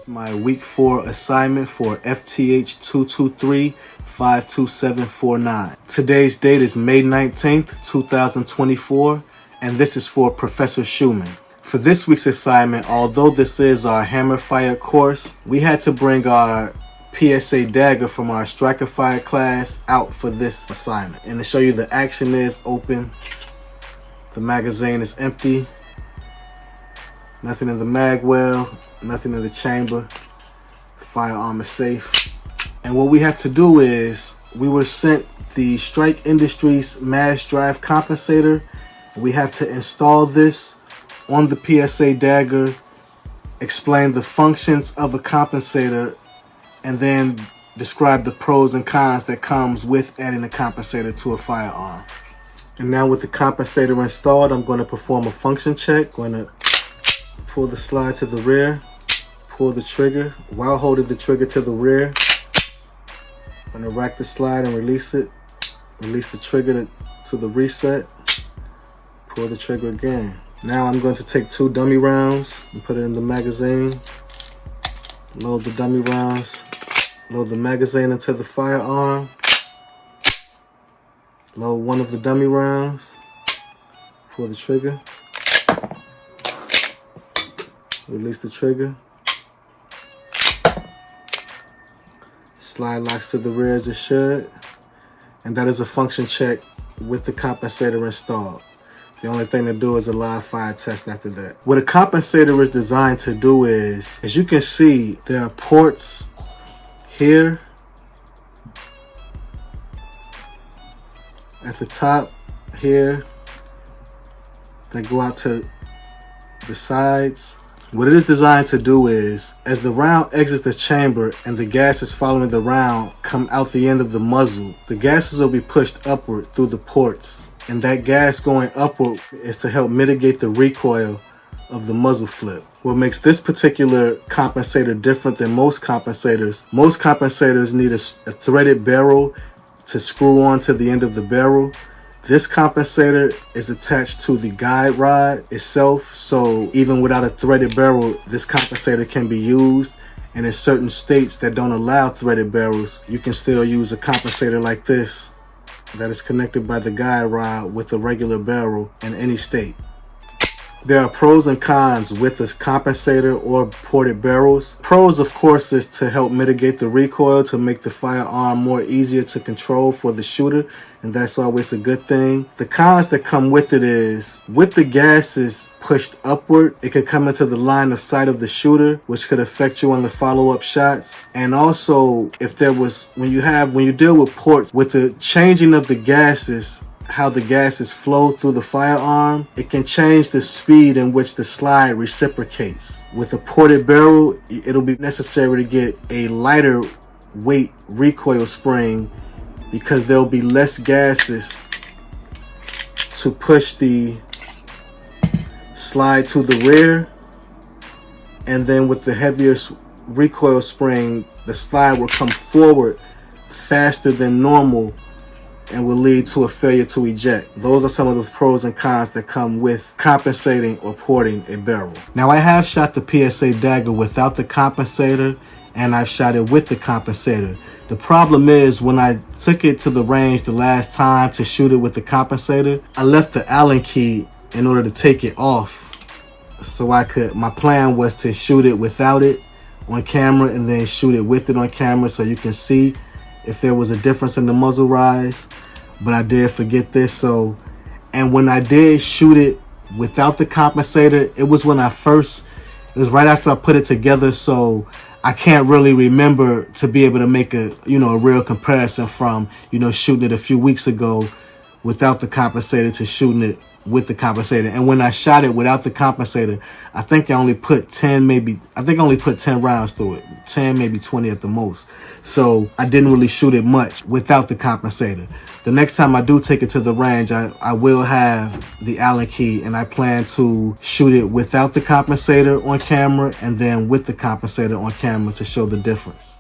It's my week 4 assignment for FTH 223-52749. Today's date is May 19th, 2024, and this is for Professor Schumann. For this week's assignment, although this is our hammer fire course, we had to bring our PSA Dagger from our striker fire class out for this assignment. And to show you the action is open, the magazine is empty, nothing in the mag well, nothing in the chamber, firearm is safe. And what we have to do is, we were sent the Strike Industries mass drive compensator. We have to install this on the PSA Dagger, explain the functions of a compensator, and then describe the pros and cons that comes with adding a compensator to a firearm. And now with the compensator installed, I'm going to perform a function check. Going to pull the slide to the rear, pull the trigger while holding the trigger to the rear. I'm going to rack the slide and release it. Release the trigger to the reset. Pull the trigger again. Now I'm going to take 2 dummy rounds and put it in the magazine. Load the dummy rounds. Load the magazine into the firearm. Load one of the dummy rounds. Pull the trigger. Release the trigger. Slide locks to the rear as it should. And that is a function check with the compensator installed. The only thing to do is a live fire test after that. What a compensator is designed to do is, as you can see, there are ports here at the top here that go out to the sides. What it is designed to do is, as the round exits the chamber and the gases following the round come out the end of the muzzle, the gases will be pushed upward through the ports. And that gas going upward is to help mitigate the recoil of the muzzle flip. What makes this particular compensator different than most compensators need a threaded barrel to screw on to the end of the barrel. This compensator is attached to the guide rod itself, so even without a threaded barrel, this compensator can be used. And in certain states that don't allow threaded barrels, you can still use a compensator like this that is connected by the guide rod with a regular barrel in any state. There are pros and cons with this compensator or ported barrels. Pros, of course, is to help mitigate the recoil, to make the firearm more easier to control for the shooter, and that's always a good thing. The cons that come with it is, with the gases pushed upward, it could come into the line of sight of the shooter, which could affect you on the follow-up shots. And also, if there was, when you deal with ports, with the changing of the gases, how the gases flow through the firearm, it can change the speed in which the slide reciprocates. With a ported barrel, it'll be necessary to get a lighter weight recoil spring because there'll be less gases to push the slide to the rear. And then with the heavier recoil spring, the slide will come forward faster than normal and will lead to a failure to eject. Those are some of the pros and cons that come with compensating or porting a barrel. Now, I have shot the PSA Dagger without the compensator, and I've shot it with the compensator. The problem is, when I took it to the range the last time to shoot it with the compensator, I left the Allen key in order to take it off. So my plan was to shoot it without it on camera and then shoot it with it on camera so you can see if there was a difference in the muzzle rise. But I did forget this, and when I did shoot it without the compensator, it was right after I put it together, so I can't really remember to be able to make a real comparison from shooting it a few weeks ago without the compensator to shooting it with the compensator. And when I shot it without the compensator, I think I only put 10 rounds through it, 10 maybe 20 at the most. So I didn't really shoot it much without the compensator. The next time I do take it to the range, I will have the Allen key, and I plan to shoot it without the compensator on camera and then with the compensator on camera to show the difference.